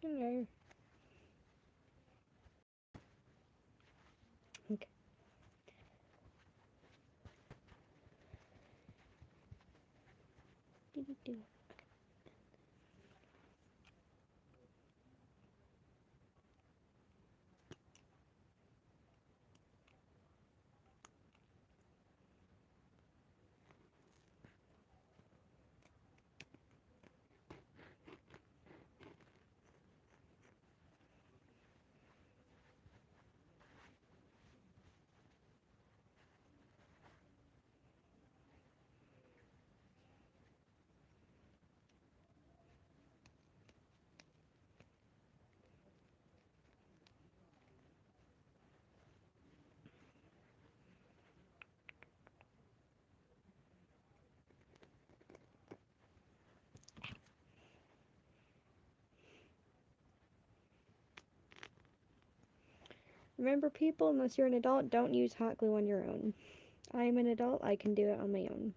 Hello. Okay. Do. Remember, people, unless you're an adult, don't use hot glue on your own. I'm an adult, I can do it on my own.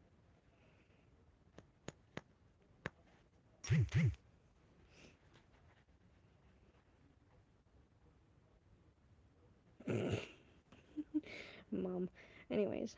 Mom. Anyways.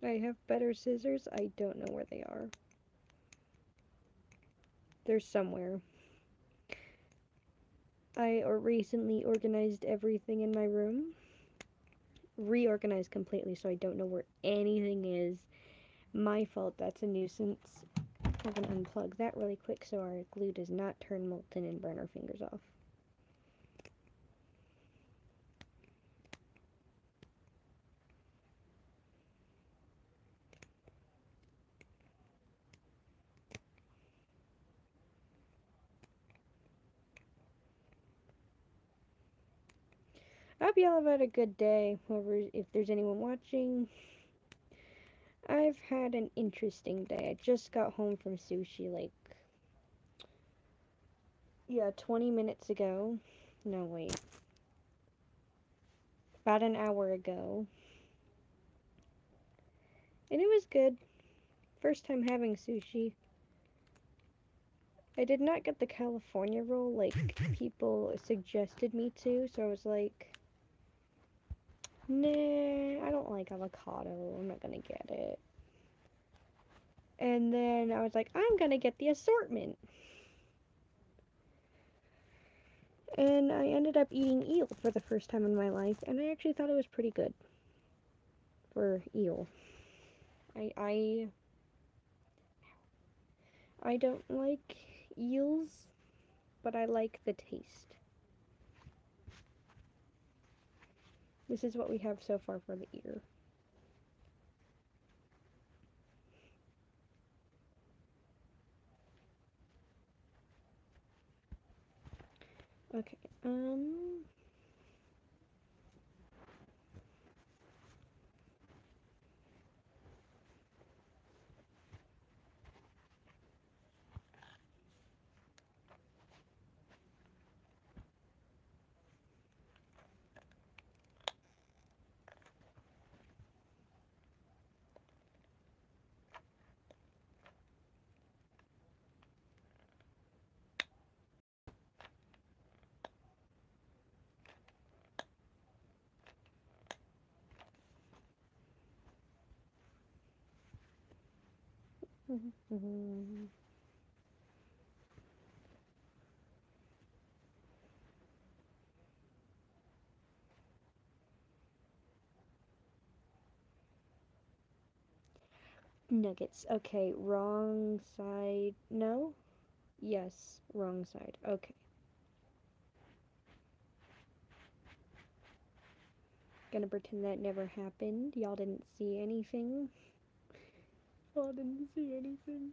I have better scissors. I don't know where they are. They're somewhere. I recently organized everything in my room. Reorganized completely, so I don't know where anything is. My fault. That's a nuisance. We're gonna unplug that really quick so our glue does not turn molten and burn our fingers off. hope y'all have had a good day. Whoever, if there's anyone watching, I've had an interesting day. I just got home from sushi, like, yeah, 20 minutes ago. No, wait. About an hour ago. And it was good. First time having sushi. I did not get the California roll like people suggested me to, so I was like, nah, I don't like avocado. I'm not gonna get it. And then I was like, I'm gonna get the assortment. And I ended up eating eel for the first time in my life, and I actually thought it was pretty good for eel. I don't like eels, but I like the taste. This is what we have so far for the ear. Okay, nuggets. Okay, wrong side. No? Yes, wrong side. Okay. Gonna pretend that never happened. Y'all didn't see anything. Y'all didn't see anything.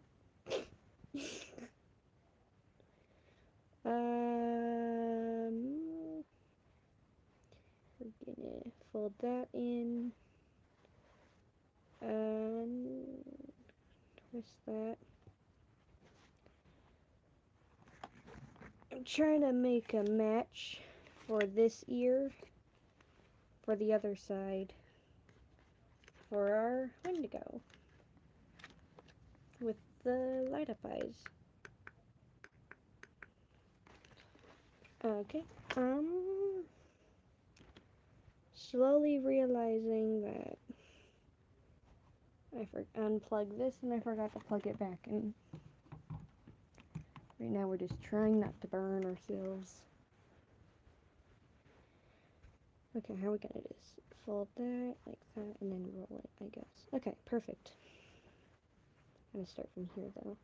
We're gonna fold that in. Twist that. I'm trying to make a match for this ear for the other side for our Wendigo with the light up eyes. Okay, slowly realizing that I unplugged this and I forgot to plug it back in. Right now we're just trying not to burn ourselves. Okay, how are we gonna do this? Fold that, like that, and then roll it, I guess. Okay, perfect. I'm gonna start from here though.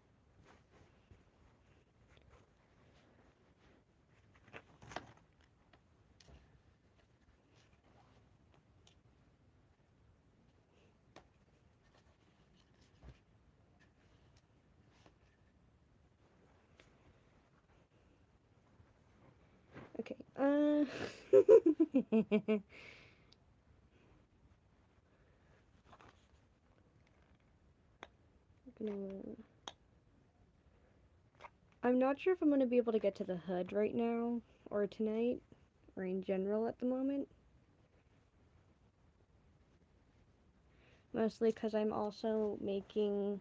Okay, I'm not sure if I'm gonna be able to get to the hood right now, or tonight, or in general at the moment. Mostly because I'm also making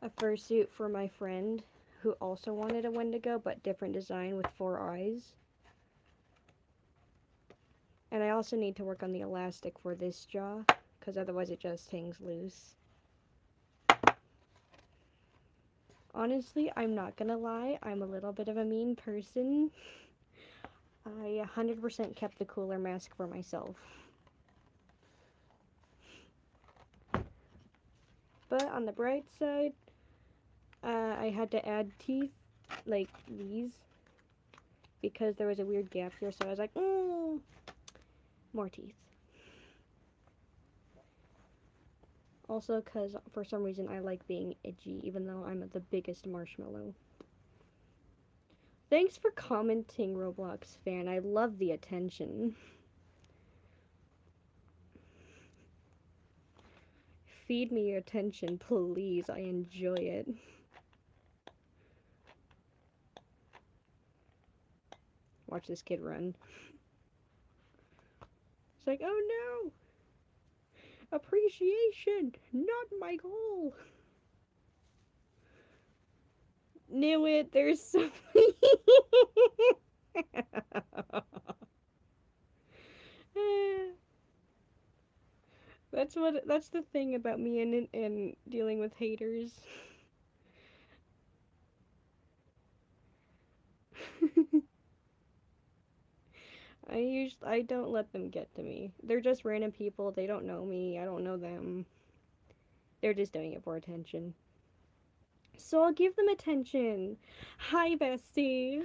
a fursuit for my friend who also wanted a Wendigo, but different design with 4 eyes. And I also need to work on the elastic for this jaw, because otherwise it just hangs loose. Honestly, I'm not gonna lie, I'm a little bit of a mean person. I 100% kept the cooler mask for myself. But on the bright side, I had to add teeth, like these, because there was a weird gap here, so I was like, more teeth. Also, because for some reason I like being edgy, even though I'm the biggest marshmallow. Thanks for commenting, Roblox fan. I love the attention. Feed me your attention, please. I enjoy it. Watch this kid run. It's like, oh no! Appreciation! Not my goal! Knew it, there's something. That's the thing about me and dealing with haters. I don't let them get to me. They're just random people. They don't know me. I don't know them. They're just doing it for attention. So I'll give them attention. Hi, bestie.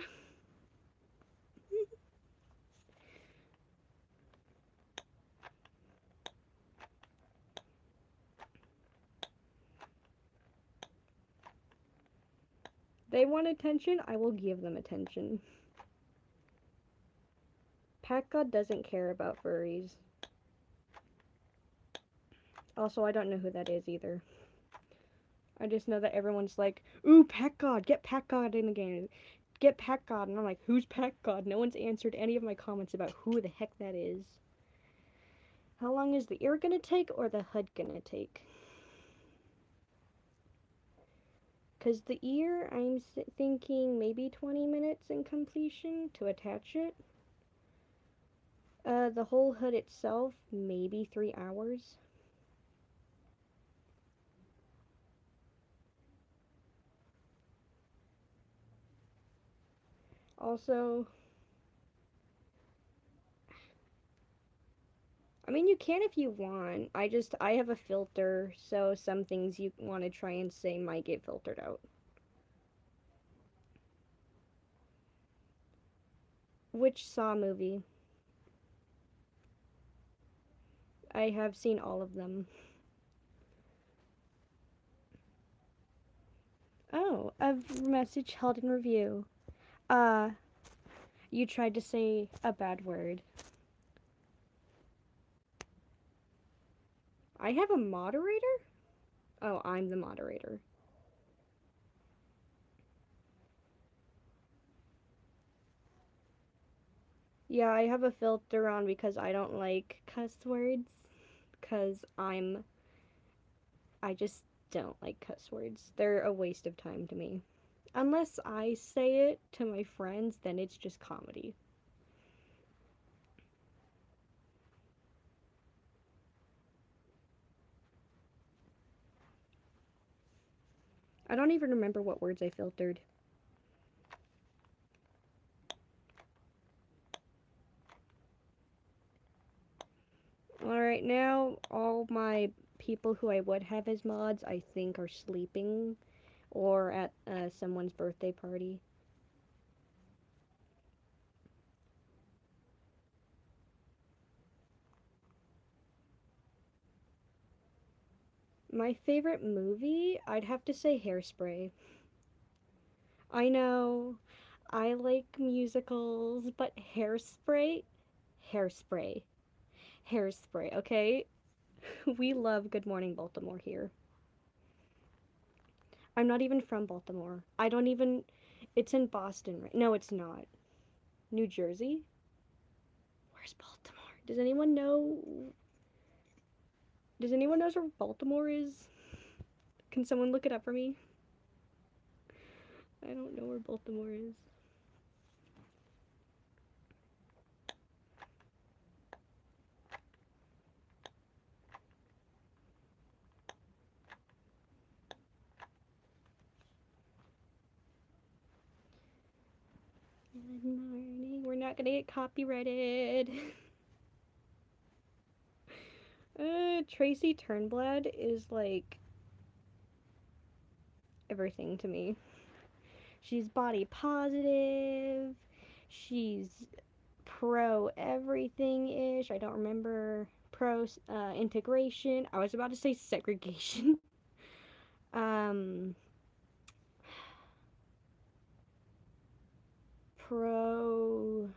They want attention, I will give them attention. Pack God doesn't care about furries. Also, I don't know who that is either. I just know that everyone's like, ooh, Pack God, get Pack God in the game. Get Pack God. And I'm like, who's Pack God? No one's answered any of my comments about who the heck that is. How long is the ear gonna take or the HUD gonna take? Because the ear, I'm thinking maybe 20 minutes in completion to attach it. The whole HUD itself, maybe 3 hours. Also, I mean, you can if you want. I have a filter, so some things you want to try and say might get filtered out. Which Saw movie? I have seen all of them. Oh, a message held in review. You tried to say a bad word. I have a moderator? Oh, I'm the moderator. Yeah, I have a filter on because I don't like cuss words. Because I just don't like cuss words. They're a waste of time to me. Unless I say it to my friends, then it's just comedy. I don't even remember what words I filtered. Alright, now all my people who I would have as mods, I think, are sleeping or at someone's birthday party. My favorite movie, I'd have to say Hairspray. I know, I like musicals, but Hairspray? Hairspray. Hairspray, okay? We love Good Morning Baltimore here. I'm not even from Baltimore. I don't even... It's in Boston, right? No, it's not. New Jersey? Where's Baltimore? Does anyone know? Does anyone know where Baltimore is? Can someone look it up for me? I don't know where Baltimore is. Good morning. We're not gonna get copyrighted. Tracy Turnblad is like everything to me. She's body positive. She's pro everything-ish. I don't remember. Pro integration. I was about to say segregation. Pro.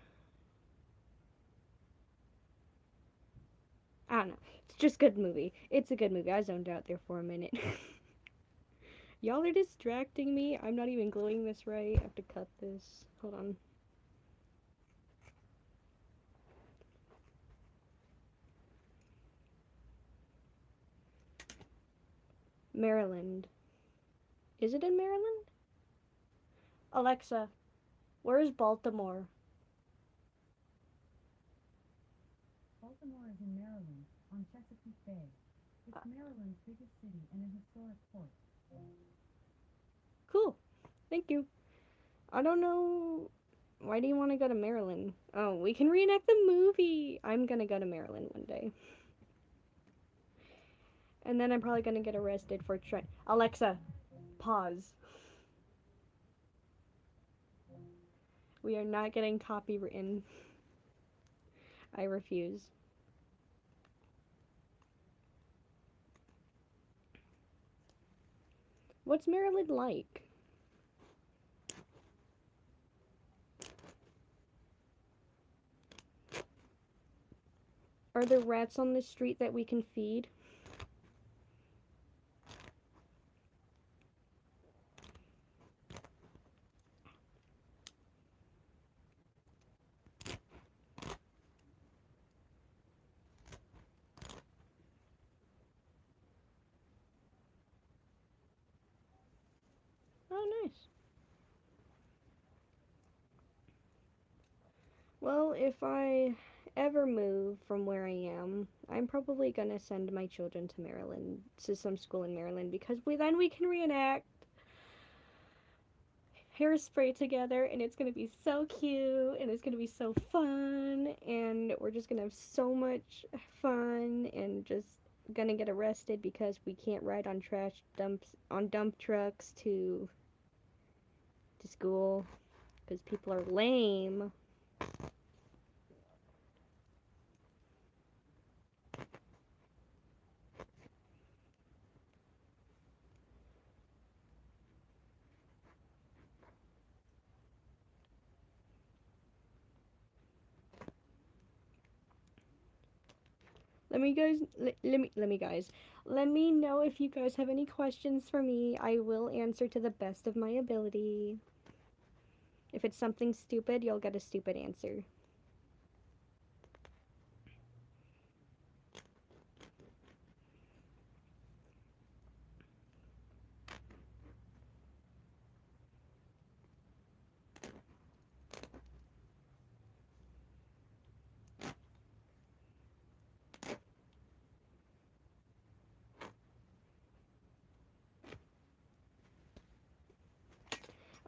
I don't know. It's just a good movie. It's a good movie. I zoned out there for a minute. Y'all are distracting me. I'm not even gluing this right. I have to cut this. Hold on. Maryland. Is it in Maryland? Alexa, where is Baltimore? Baltimore is in Maryland, on Chesapeake Bay. It's Maryland's biggest city and a historic port. Cool. Thank you. I don't know. Why do you want to go to Maryland? Oh, we can reenact the movie. I'm gonna go to Maryland one day. And then I'm probably gonna get arrested for trying. Alexa, pause. We are not getting copywritten. I refuse. What's Maryland like? Are there rats on the street that we can feed? Oh, nice. Well, if I ever move from where I am, I'm probably gonna send my children to Maryland, to some school in Maryland, because then we can reenact Hairspray together, and it's gonna be so cute, and it's gonna be so fun, and we're just gonna have so much fun, and just gonna get arrested because we can't ride on trash dumps on dump trucks to school because people are lame. Let me guys let me know if you guys have any questions for me. I will answer to the best of my ability. If it's something stupid, you'll get a stupid answer.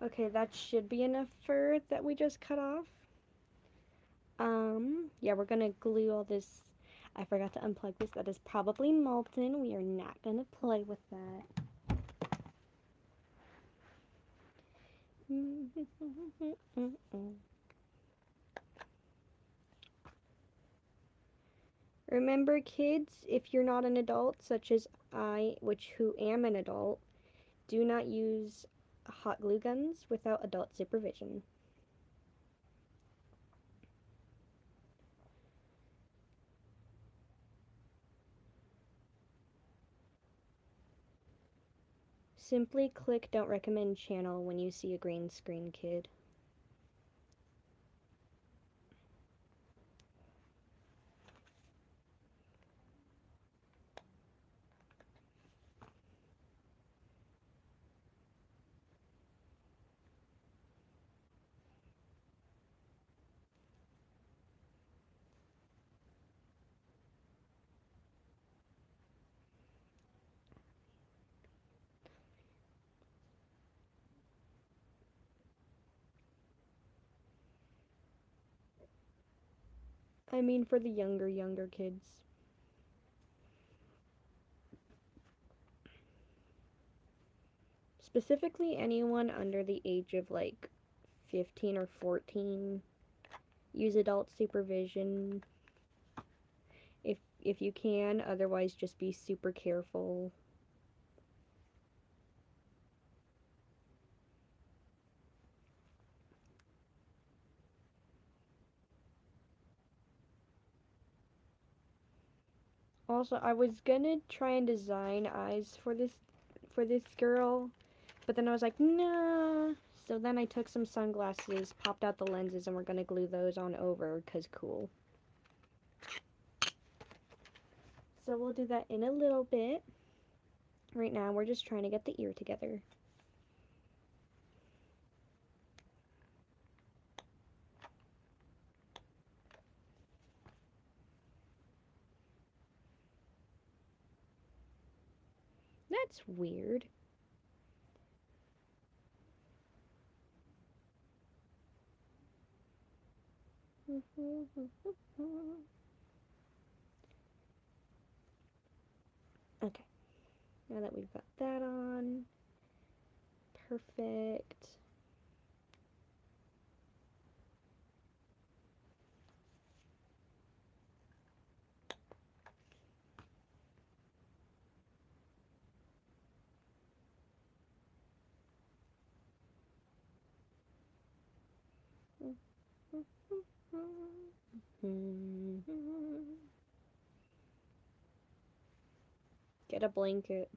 Okay, that should be enough fur that we just cut off. Yeah, we're gonna glue all this. I forgot to unplug this. That is probably molten. We are not gonna play with that. Remember, kids, if you're not an adult, such as I, who am an adult, do not use hot glue guns without adult supervision. Simply click don't recommend channel when you see a green screen, kid. I mean for the younger kids. Specifically anyone under the age of like 15 or 14. Use adult supervision if you can, otherwise just be super careful. Also, I was gonna try and design eyes for this girl, but then I was like, nah. So then I took some sunglasses, popped out the lenses, and we're gonna glue those on over, 'cause cool. So we'll do that in a little bit. Right now, we're just trying to get the ear together. That's weird. Okay, now that we've got that on, perfect. Get a blanket.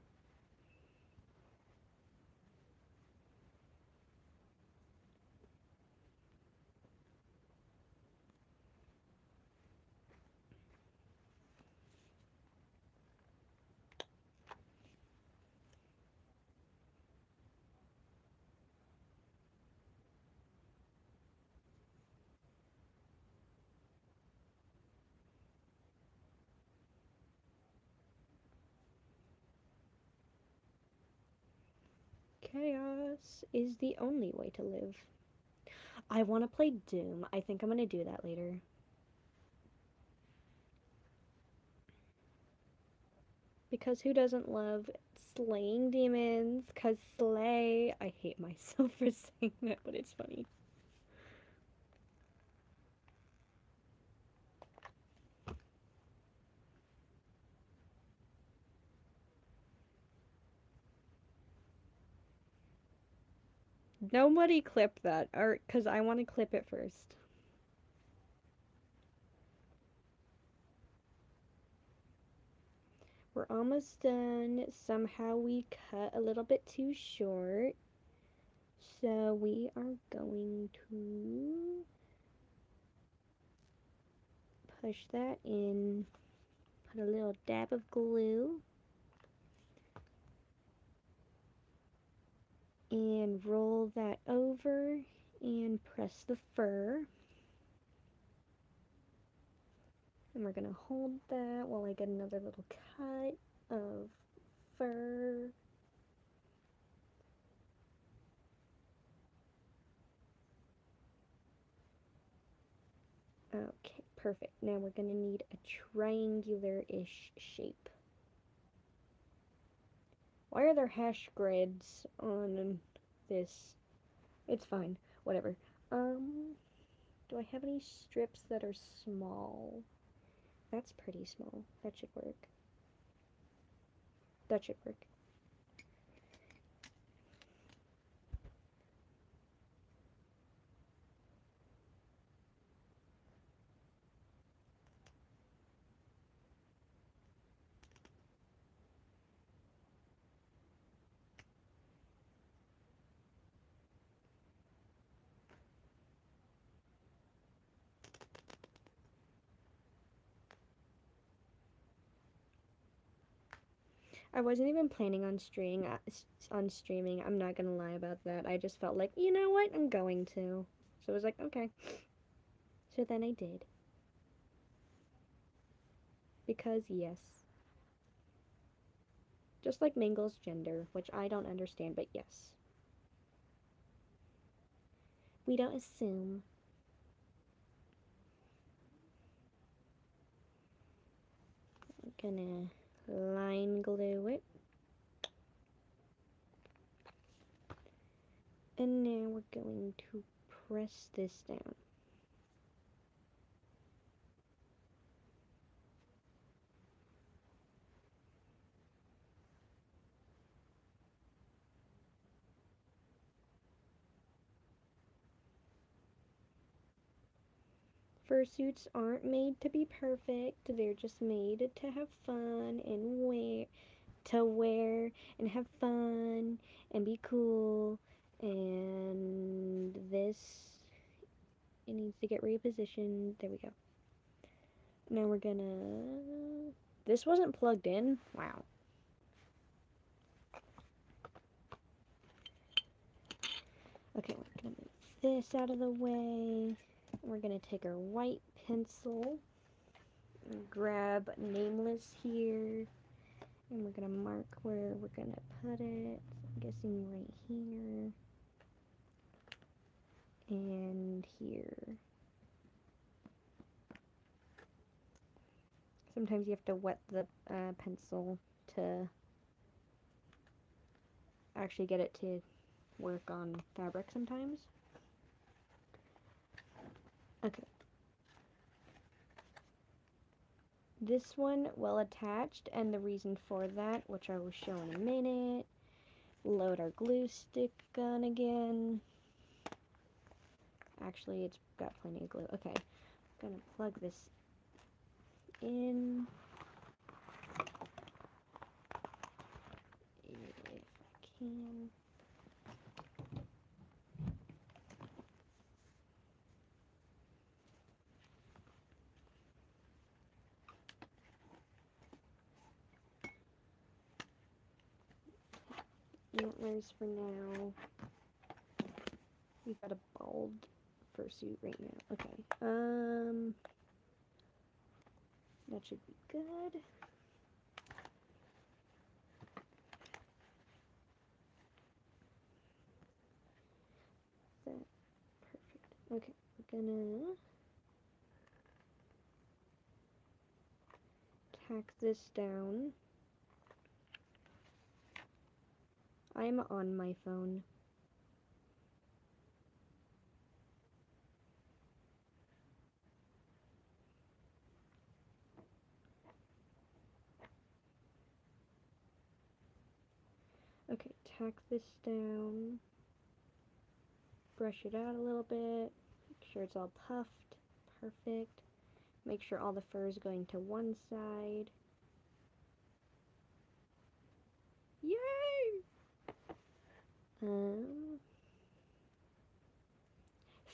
Chaos is the only way to live. I want to play Doom. I think I'm going to do that later. Because who doesn't love slaying demons? Because slay. I hate myself for saying that, but it's funny. Nobody clip that, or because I want to clip it first. We're almost done. Somehow we cut a little bit too short. So we are going to push that in, put a little dab of glue, and roll that over and press the fur. And we're going to hold that while I get another little cut of fur. Okay, perfect. Now we're going to need a triangular-ish shape. Why are there hash grids on this? It's fine. Whatever. Do I have any strips that are small? That's pretty small. That should work. That should work. I wasn't even planning on streaming. I'm not gonna lie about that. I just felt like, you know what? I'm going to. So I was like, okay. So then I did. Because yes. Just like Mangle's gender, which I don't understand, but yes. We don't assume. I'm gonna line glue it. And now we're going to press this down. fursuits aren't made to be perfect. They're just made to have fun and wear and have fun and be cool. And this, it needs to get repositioned. There we go. Now we're gonna, this wasn't plugged in. Wow. Okay, we're gonna move this out of the way. We're gonna take our white pencil and grab nameless here, and we're gonna mark where we're gonna put it. I'm guessing right here and here. Sometimes you have to wet the pencil to actually get it to work on fabric sometimes. Okay. This one well attached, and the reason for that, which I will show in a minute. Load our glue stick gun again. Actually, it's got plenty of glue. Okay, I'm gonna plug this in. If I can. Antlers for now. We've got a bald fursuit right now. Okay. That should be good. That perfect. Okay, we're gonna tack this down. I'm on my phone. Okay, tack this down. Brush it out a little bit. Make sure it's all puffed. Perfect. Make sure all the fur is going to one side. Yay!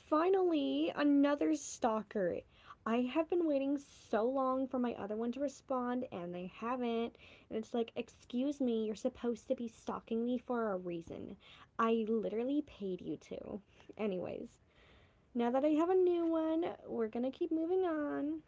Finally, another stalker. I have been waiting so long for my other one to respond, and they haven't. And it's like, excuse me, you're supposed to be stalking me for a reason. I literally paid you to. Anyways, now that I have a new one, we're gonna keep moving on.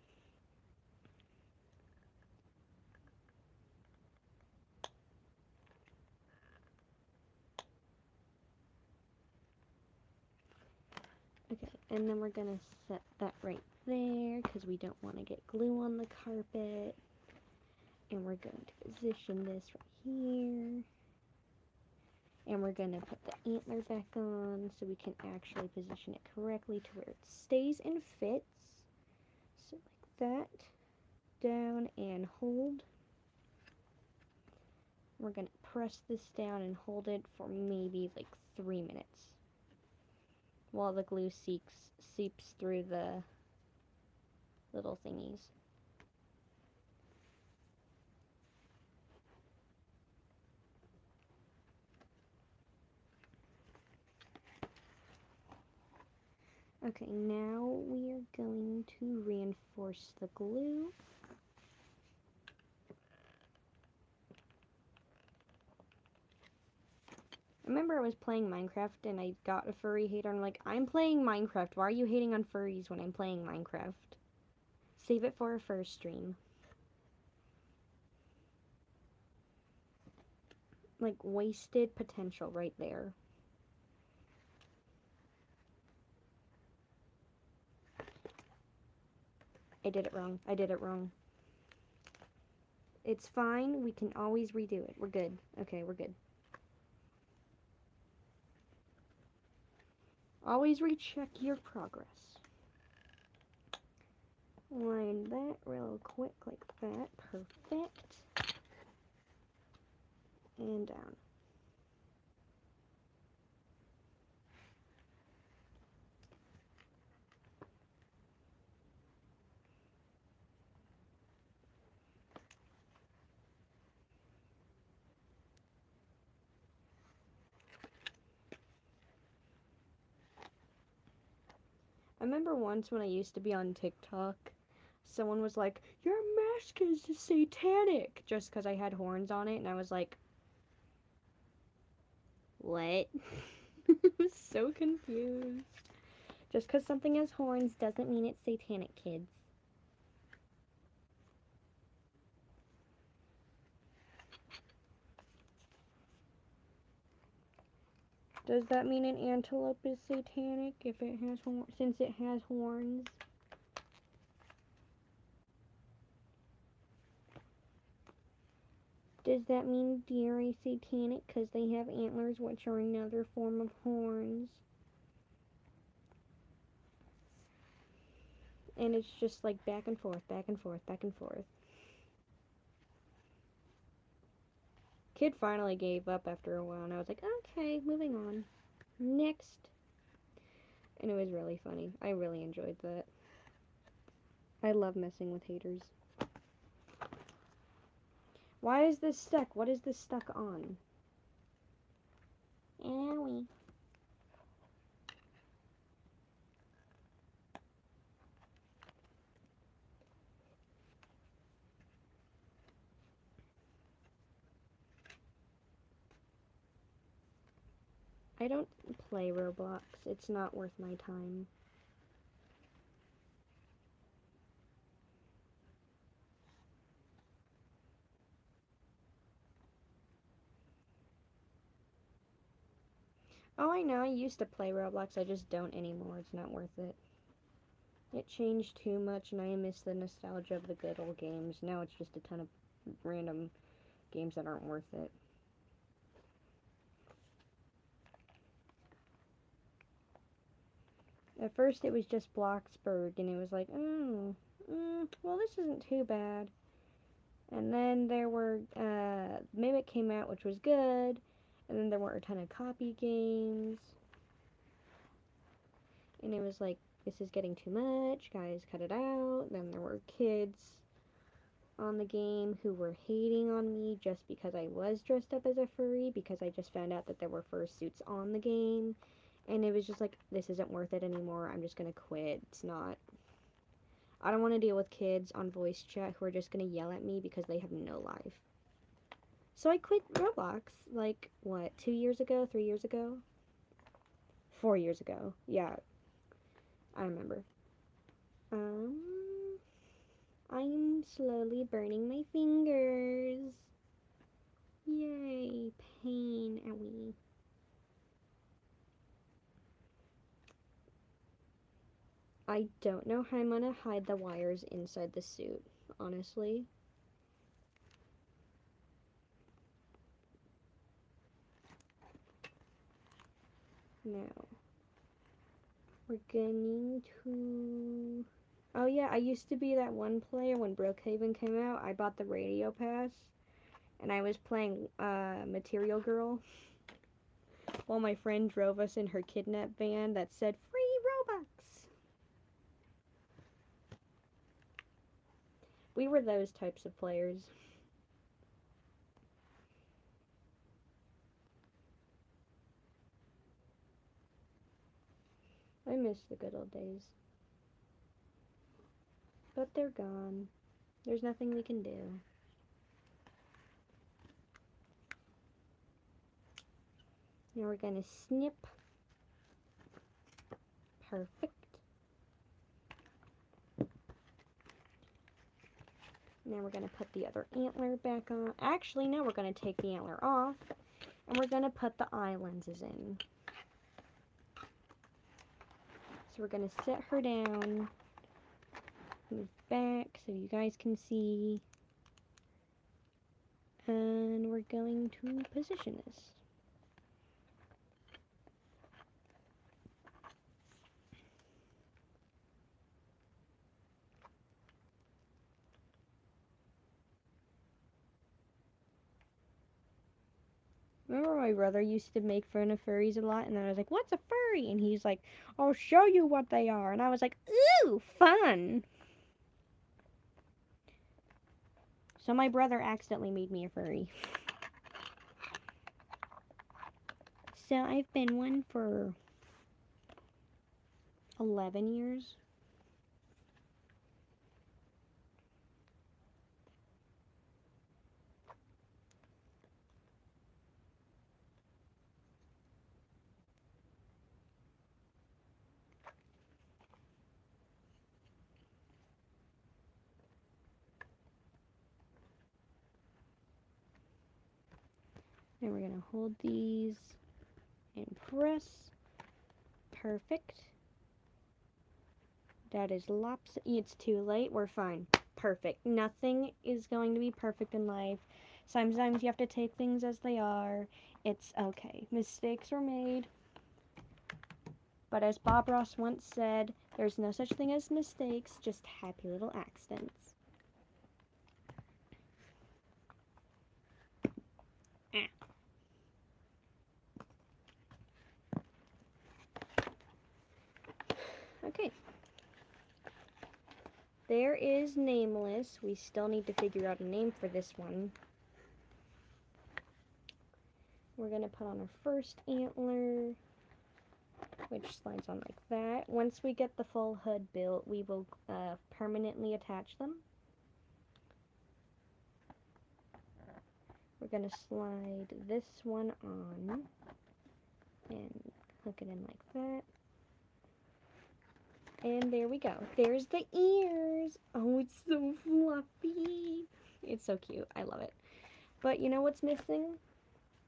Okay, and then we're gonna set that right there because we don't want to get glue on the carpet. And we're going to position this right here. And we're going to put the antler back on so we can actually position it correctly to where it stays and fits. So like that. Down and hold. We're going to press this down and hold it for maybe like 3 minutes. While the glue seeps through the little thingies. Okay, now we are going to reinforce the glue. I remember I was playing Minecraft and I got a furry hater. I'm like, I'm playing Minecraft. Why are you hating on furries when I'm playing Minecraft? Save it for a fur stream. Like, wasted potential right there. I did it wrong. I did it wrong. It's fine. We can always redo it. We're good. Okay, we're good. Always recheck your progress. Line that real quick like that. Perfect. And down. I remember once when I used to be on TikTok, someone was like, "Your mask is satanic," just because I had horns on it, and I was like, "What?" I was so confused. Just because something has horns doesn't mean it's satanic, kids. Does that mean an antelope is satanic if it has since it has horns? Does that mean deer are satanic because they have antlers, which are another form of horns? And it's just like back and forth, back and forth, back and forth. Kid finally gave up after a while, and I was like, okay, moving on. Next. And it was really funny. I really enjoyed that. I love messing with haters. Why is this stuck? What is this stuck on? Owie. I don't play Roblox. It's not worth my time. Oh, I know. I used to play Roblox. I just don't anymore. It's not worth it. It changed too much, and I miss the nostalgia of the good old games. Now it's just a ton of random games that aren't worth it. At first, it was just Bloxburg, and it was like, oh, well, this isn't too bad. And then there were, Mimic came out, which was good. And then there were a ton of copy games. And it was like, this is getting too much, guys, cut it out. Then there were kids on the game who were hating on me just because I was dressed up as a furry, because I just found out that there were fursuits on the game. And it was just like, this isn't worth it anymore. I'm just gonna quit. It's not. I don't want to deal with kids on voice chat who are just gonna yell at me because they have no life. So I quit Roblox, like, what, 2 years ago? 3 years ago? 4 years ago. Yeah, I remember. I'm slowly burning my fingers. Yay, pain, owie. I don't know how I'm gonna hide the wires inside the suit, honestly. Now, we're going to... Oh yeah, I used to be that one player when Brookhaven came out. I bought the radio pass, and I was playing Material Girl while my friend drove us in her kidnap van that said, "Free Robux!" We were those types of players. I miss the good old days. But they're gone. There's nothing we can do. Now we're gonna snip. Perfect. Now we're gonna put the other antler back on. Actually, now we're gonna take the antler off, and we're gonna put the eye lenses in. So we're gonna set her down, move back so you guys can see, and we're going to position this. Remember my brother used to make fun of furries a lot, and then I was like, "What's a furry?" And he's like, "I'll show you what they are." And I was like, "Ooh, fun!" So my brother accidentally made me a furry. So I've been one for 11 years. And we're going to hold these and press. Perfect. That is it's too late. We're fine. Perfect. Nothing is going to be perfect in life. Sometimes you have to take things as they are. It's okay. Mistakes were made. But as Bob Ross once said, there's no such thing as mistakes, just happy little accidents. Okay. There is Nameless. We still need to figure out a name for this one. We're going to put on our first antler, which slides on like that. Once we get the full hood built, we will permanently attach them. We're going to slide this one on and hook it in like that. And there we go. There's the ears. Oh, it's so fluffy. It's so cute. I love it. But you know what's missing?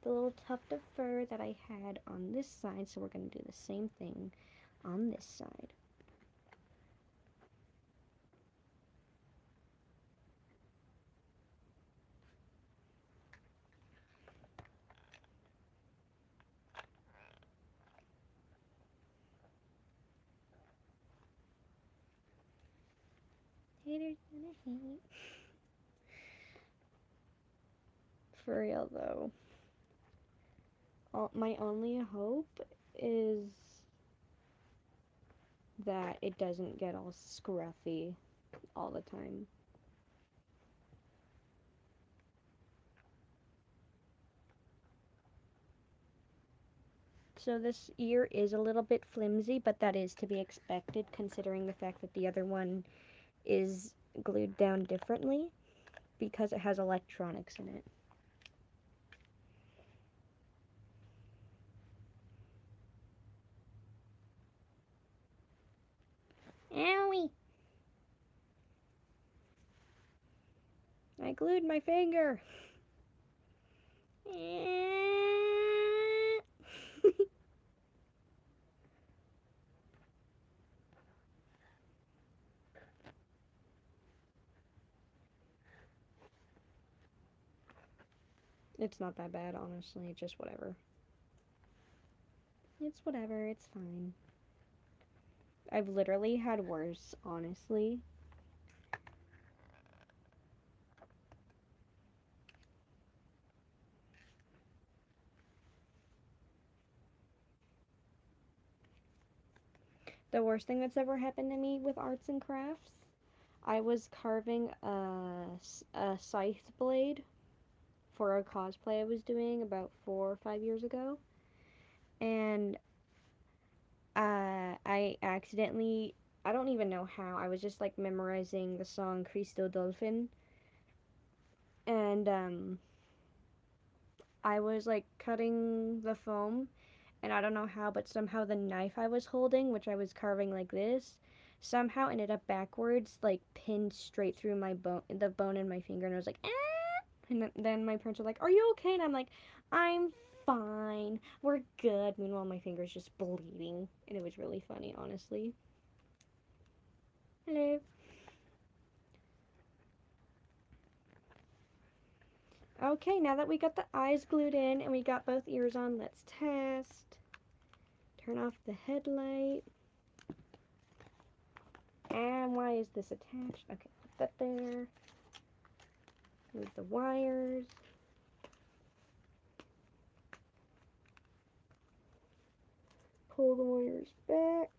The little tuft of fur that I had on this side. So we're going to do the same thing on this side. Haters gonna hate. For real though. My only hope is that it doesn't get all scruffy all the time. So this ear is a little bit flimsy, but that is to be expected considering the fact that the other one is glued down differently because it has electronics in it. Owie! I glued my finger! It's not that bad, honestly. Just whatever. It's whatever. It's fine. I've literally had worse, honestly. The worst thing that's ever happened to me with arts and crafts, I was carving a scythe blade for a cosplay I was doing about 4 or 5 years ago. And I accidentally, I don't even know how, I was just like memorizing the song Cristo Dolphin. And I was like cutting the foam, and I don't know how, but somehow the knife I was holding, which I was carving like this, somehow ended up backwards, like pinned straight through my bone, the bone in my finger, and I was like, ah! And then my parents were like, are you okay? And I'm like, I'm fine, we're good. Meanwhile, my finger's just bleeding, and it was really funny, honestly. Hello. Okay, now that we got the eyes glued in and we got both ears on, let's test. Turn off the headlight. And why is this attached? Okay, put that there. Move the wires. Pull the wires back.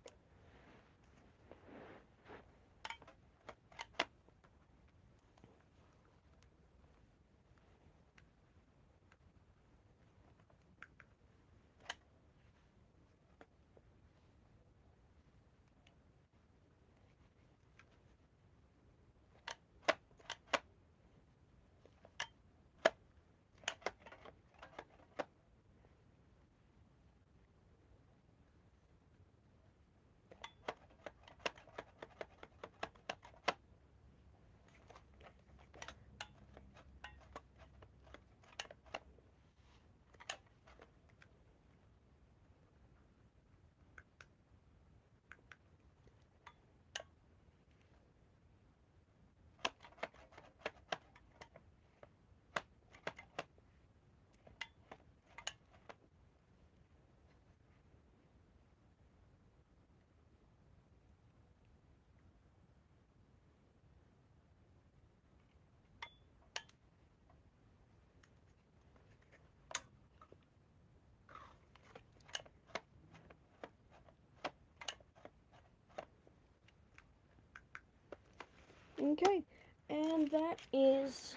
Okay, and that is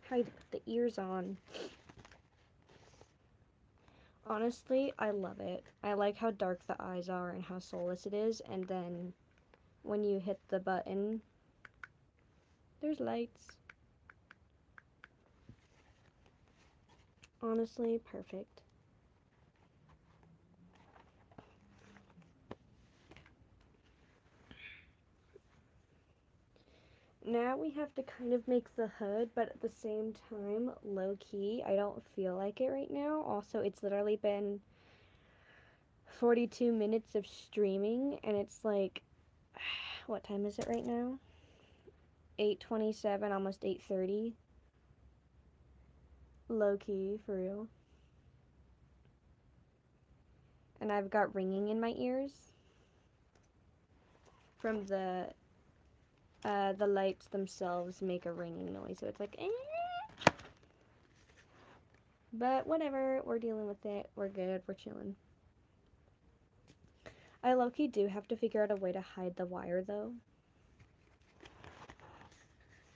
how you put the ears on. Honestly, I love it. I like how dark the eyes are and how soulless it is, and then when you hit the button, there's lights. Honestly, perfect. Now we have to kind of make the hood, but at the same time, low key, I don't feel like it right now. Also, it's literally been 42 minutes of streaming, and it's like, what time is it right now? 8:27, almost 8:30. Low key, for real. And I've got ringing in my ears from the lights themselves make a ringing noise, so it's like, eh. But whatever, we're dealing with it. We're good. We're chilling. I low-key do have to figure out a way to hide the wire, though.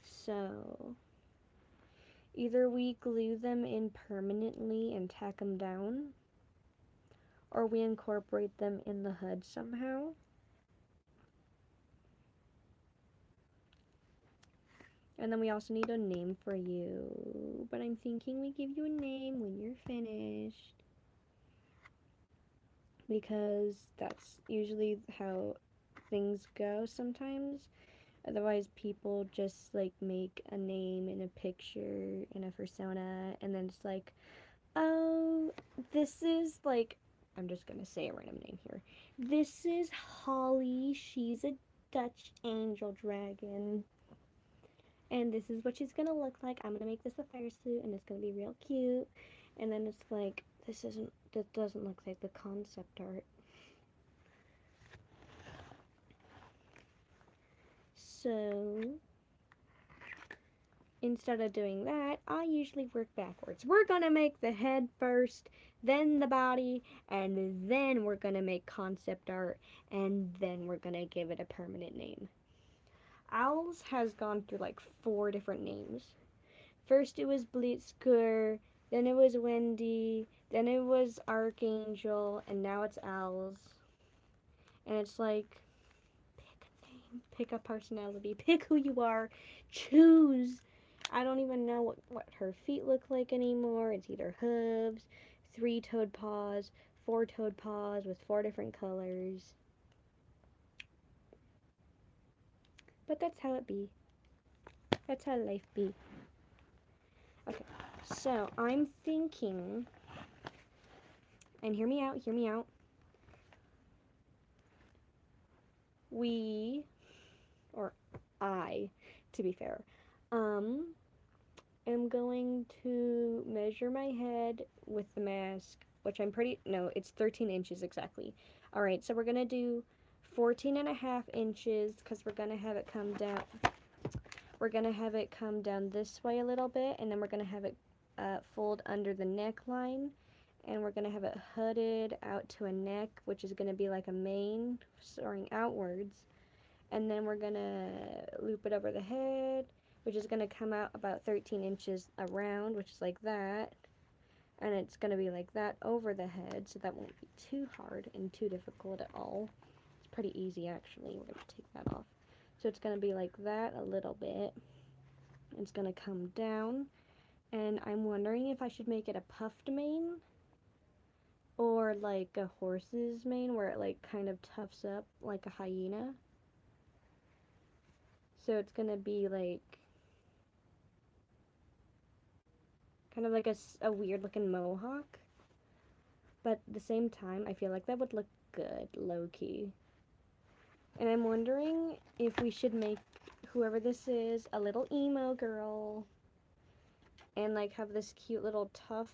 So, either we glue them in permanently and tack them down, or we incorporate them in the hood somehow. And then we also need a name for you. But I'm thinking we give you a name when you're finished. Because that's usually how things go sometimes. Otherwise, people just like make a name and a picture and a persona, and then it's like, oh, this is like, I'm just gonna say a random name here. This is Holly. She's a Dutch angel dragon. And this is what she's gonna look like. I'm gonna make this a fursuit, and it's gonna be real cute. And then it's like, that doesn't look like the concept art. So, instead of doing that, I usually work backwards. We're gonna make the head first, then the body, and then we're gonna make concept art, and then we're gonna give it a permanent name. Owls has gone through like 4 different names. First it was Blitzker, then it was Wendy, then it was Archangel, and now it's Owls. And it's like, pick a name, pick a personality, pick who you are, choose. I don't even know what her feet look like anymore. It's either hooves, 3-toed paws, 4-toed paws with 4 different colors. But that's how it be. That's how life be. Okay, so I'm thinking, and hear me out, we, or I, to be fair, am going to measure my head with the mask, which it's 13 inches exactly. Alright, so we're going to do 14.5 inches, because we're going to have it come down. We're going to have it come down this way a little bit, and then we're going to have it fold under the neckline, and we're going to have it hooded out to a neck, which is going to be like a mane soaring outwards, and then we're going to loop it over the head, which is going to come out about 13 inches around, which is like that, and it's going to be like that over the head, so that won't be too hard and too difficult at all. It's pretty easy, actually. We're going to take that off. So it's going to be like that a little bit. It's going to come down, and I'm wondering if I should make it a puffed mane, or like a horse's mane, where it like kind of tufts up like a hyena. So it's going to be like kind of like a weird looking mohawk. But at the same time, I feel like that would look good, low-key. And I'm wondering if we should make whoever this is a little emo girl, and like have this cute little tuft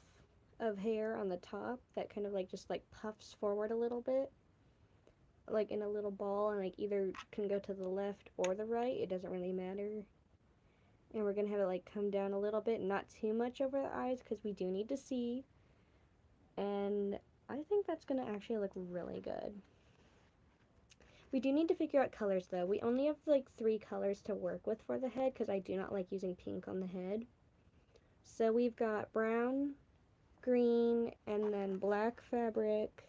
of hair on the top that kind of like just like puffs forward a little bit, like in a little ball, and like either can go to the left or the right, it doesn't really matter. And we're gonna have it like come down a little bit, not too much over the eyes, because we do need to see. And I think that's gonna actually look really good. We do need to figure out colors though. We only have like 3 colors to work with for the head because I do not like using pink on the head. So we've got brown, green, and then black fabric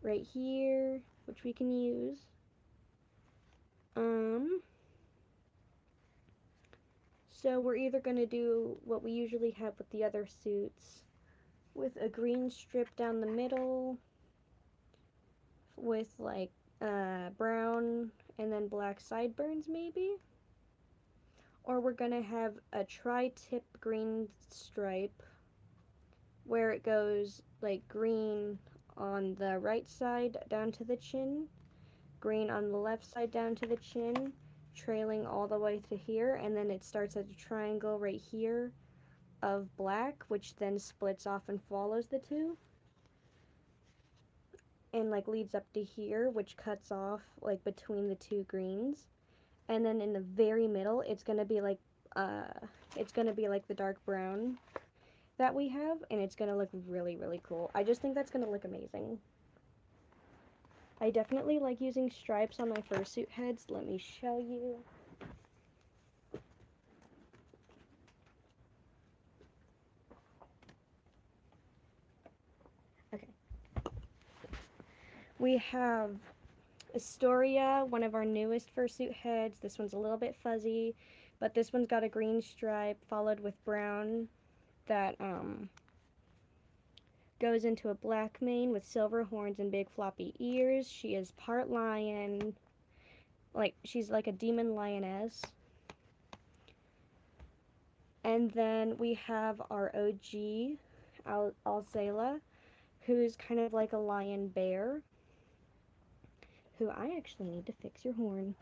right here, which we can use. So we're either going to do what we usually have with the other suits, with a green strip down the middle, with like brown and then black sideburns maybe. Or we're going to have a tri-tip green stripe where it goes like green on the right side down to the chin, green on the left side down to the chin, trailing all the way to here, and then it starts at a triangle right here of black, which then splits off and follows the two, and like leads up to here, which cuts off like between the two greens, and then in the very middle it's gonna be like the dark brown that we have, and it's gonna look really, really cool. I just think that's gonna look amazing. I definitely like using stripes on my fursuit heads. Let me show you. Okay. We have Astoria, one of our newest fursuit heads. This one's a little bit fuzzy, but this one's got a green stripe followed with brown that goes into a black mane with silver horns and big floppy ears. She is part lion, like she's like a demon lioness. And then we have our OG, Alzela, who's kind of like a lion bear, who I actually need to fix your horn.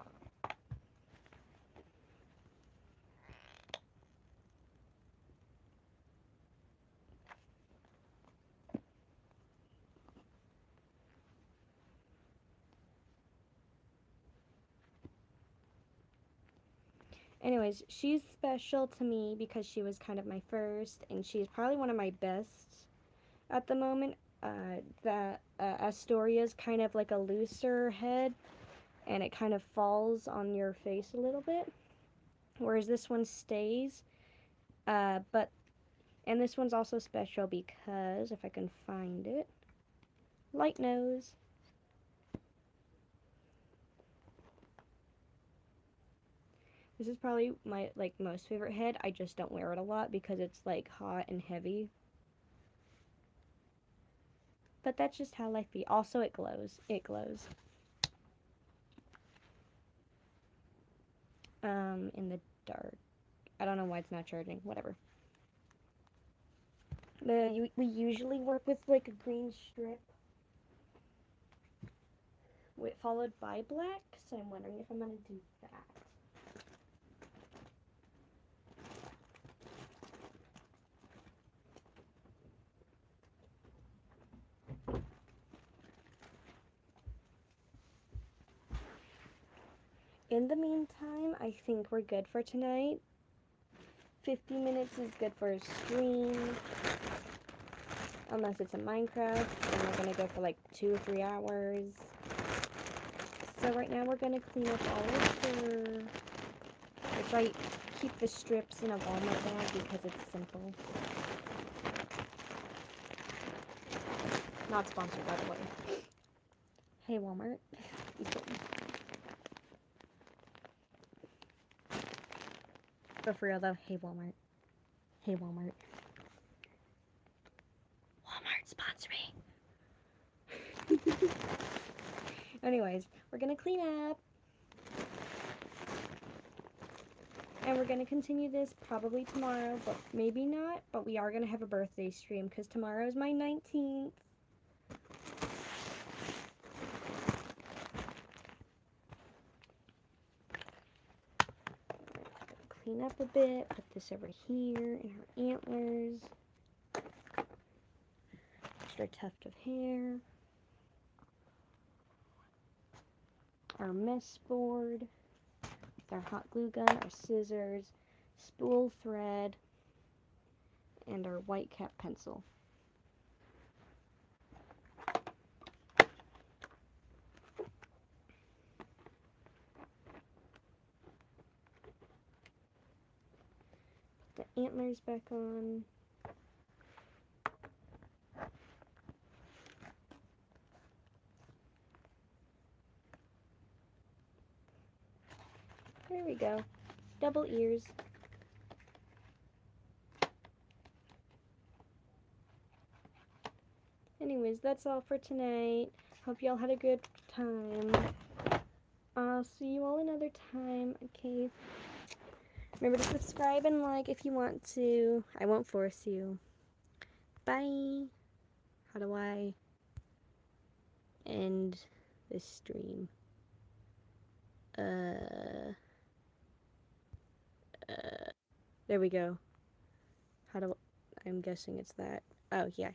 Anyways, she's special to me because she was kind of my first, and she's probably one of my best at the moment. Astoria's kind of like a looser head, and it kind of falls on your face a little bit, whereas this one stays. And this one's also special because, if I can find it, light nose. This is probably my most favorite head. I just don't wear it a lot because it's like hot and heavy. But that's just how life be. Also, it glows. It glows. In the dark. I don't know why it's not charging. Whatever. We usually work with like a green strip followed by black, so I'm wondering if I'm going to do that. In the meantime, I think we're good for tonight. 50 minutes is good for a stream. Unless it's a Minecraft, and we're going to go for like 2 or 3 hours. So right now we're going to clean up all of her, which I keep the strips in a Walmart bag because it's simple. Not sponsored, by the way. Hey, Walmart. But for real though, hey Walmart. Hey Walmart. Walmart, sponsor me. Anyways, we're gonna clean up. And we're gonna continue this probably tomorrow, but maybe not. But we are gonna have a birthday stream because tomorrow is my 19th. Clean up a bit, put this over here in her antlers. Extra tuft of hair. Our mess board. With our hot glue gun, our scissors, spool thread, and our white cap pencil. antlers back on. There we go. Double ears. Anyways, that's all for tonight. Hope y'all had a good time. I'll see you all another time. Okay. Remember to subscribe and like if you want to. I won't force you. Bye. How do I end this stream? There we go. I'm guessing it's that. Oh, yeah. Here